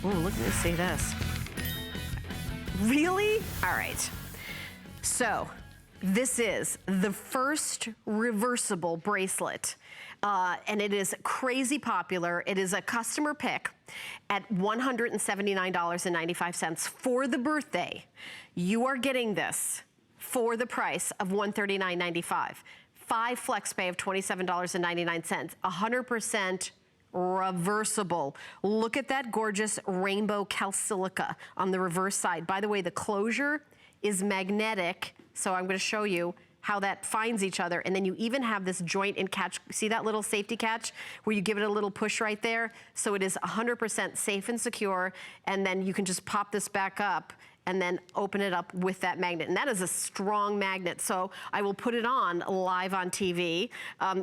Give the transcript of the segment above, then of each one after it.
Ooh, let me see this. Really? All right. So, this is the first reversible bracelet. And it is crazy popular. It is a customer pick at $179.95 for the birthday. You are getting this for the price of $139.95. 5 flex pay of $27.99, 100% reversible. Look at that gorgeous rainbow Calsilica on the reverse side. By the way, the closure is magnetic, so I'm gonna show you how that finds each other. And then you even have this joint and catch. See that little safety catch where you give it a little push right there? So it is 100% safe and secure. And then you can just pop this back up and then open it up with that magnet. And that is a strong magnet. So I will put it on live on TV,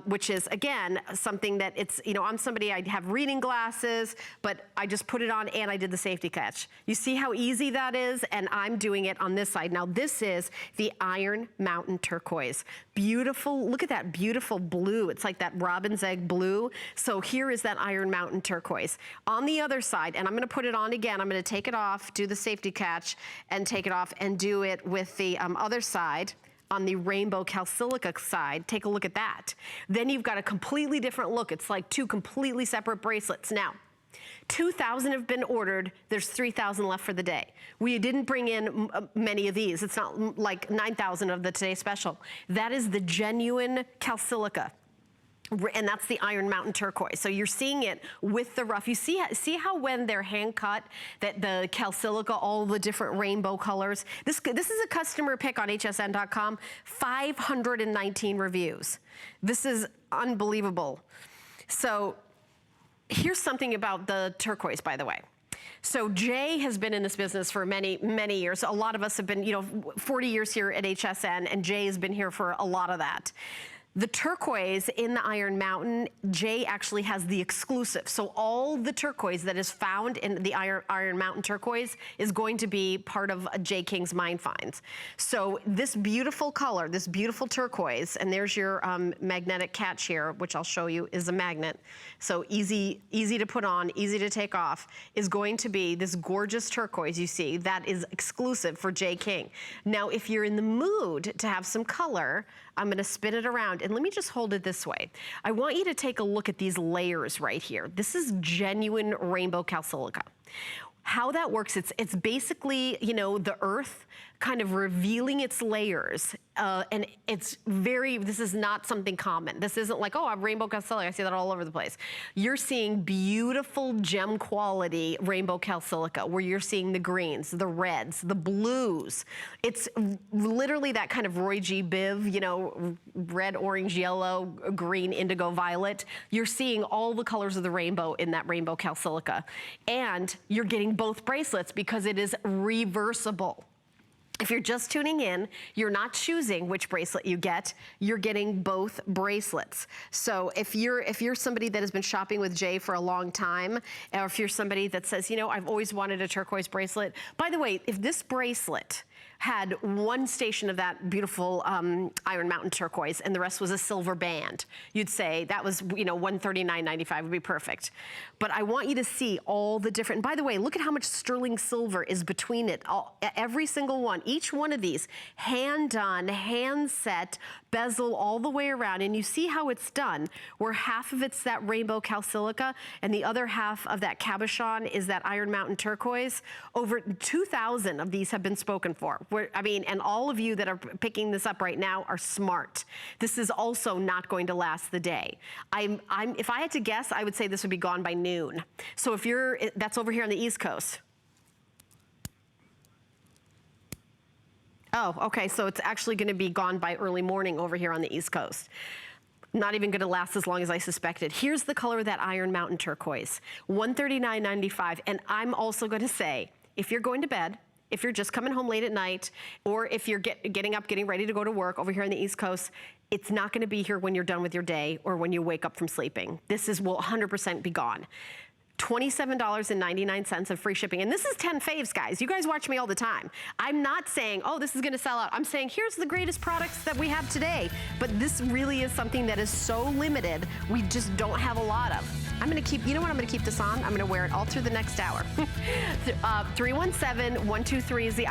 which is, again, something that it's, you know, I'm somebody, I have reading glasses, but I just put it on and I did the safety catch. You see how easy that is? And I'm doing it on this side. Now this is the Iron Mountain Turquoise. Beautiful, look at that beautiful blue. It's like that robin's egg blue. So here is that Iron Mountain Turquoise. On the other side, and I'm gonna put it on again, I'm gonna take it off, do the safety catch, and take it off and do it with the other side on the rainbow Calsilica side. Take a look at that. Then you've got a completely different look. It's like 2 completely separate bracelets. Now, 2,000 have been ordered. There's 3,000 left for the day. We didn't bring in many of these. It's not like 9,000 of the Today Special. That is the genuine Calsilica. And that's the Iron Mountain Turquoise. So you're seeing it with the rough. You see how when they're hand cut, that the Calsilica, all the different rainbow colors. This is a customer pick on hsn.com, 519 reviews. This is unbelievable. So here's something about the turquoise, by the way. So Jay has been in this business for many, many years. A lot of us have been, you know, 40 years here at HSN, and Jay has been here for a lot of that. The turquoise in the Iron Mountain, Jay actually has the exclusive. So all the turquoise that is found in the Iron Mountain Turquoise is going to be part of Jay King's Mine Finds. So this beautiful color, this beautiful turquoise, and there's your magnetic catch here, which I'll show you is a magnet. So easy to put on, easy to take off, is going to be this gorgeous turquoise you see. That is exclusive for Jay King. Now, if you're in the mood to have some color, I'm gonna spin it around, and let me just hold it this way. I want you to take a look at these layers right here. This is genuine rainbow Calsilica. How that works, it's basically, you know, the earth kind of revealing its layers. And it's this is not something common. This isn't like, oh, I'm rainbow Calsilica, I see that all over the place. You're seeing beautiful gem quality rainbow Calsilica, where you're seeing the greens, the reds, the blues. It's literally that kind of Roy G. Biv, you know, red, orange, yellow, green, indigo, violet. You're seeing all the colors of the rainbow in that rainbow Calsilica. And you're getting both bracelets because it is reversible. If you're just tuning in, you're not choosing which bracelet you get, you're getting both bracelets. So if you're somebody that has been shopping with Jay for a long time, or if you're somebody that says, you know, I've always wanted a turquoise bracelet. By the way, if this bracelet had one station of that beautiful Iron Mountain Turquoise and the rest was a silver band, you'd say that was, you know, $139.95 would be perfect. But I want you to see all the different, by the way, look at how much sterling silver is between it, every single one. Each one of these, hand done, hand set, bezel all the way around, and you see how it's done, where half of it's that rainbow Calsilica and the other half of that cabochon is that Iron Mountain Turquoise. Over 2,000 of these have been spoken for. I mean, and all of you that are picking this up right now are smart. This is also not going to last the day. If I had to guess, I would say this would be gone by noon. So if that's over here on the East Coast. Oh, okay, so it's actually gonna be gone by early morning over here on the East Coast. Not even gonna last as long as I suspected. Here's the color of that Iron Mountain Turquoise, $139.95. And I'm also gonna say, if you're going to bed, if you're just coming home late at night, or if you're getting up, getting ready to go to work over here on the East Coast, it's not gonna be here when you're done with your day or when you wake up from sleeping. This will 100% be gone. $27.99 of free shipping. And this is 10 faves, guys. You guys watch me all the time. I'm not saying, oh, this is gonna sell out. I'm saying, here's the greatest products that we have today. But this really is something that is so limited, we just don't have a lot of. I'm gonna keep, you know what, I'm gonna keep this on. I'm gonna wear it all through the next hour. 317-123 is the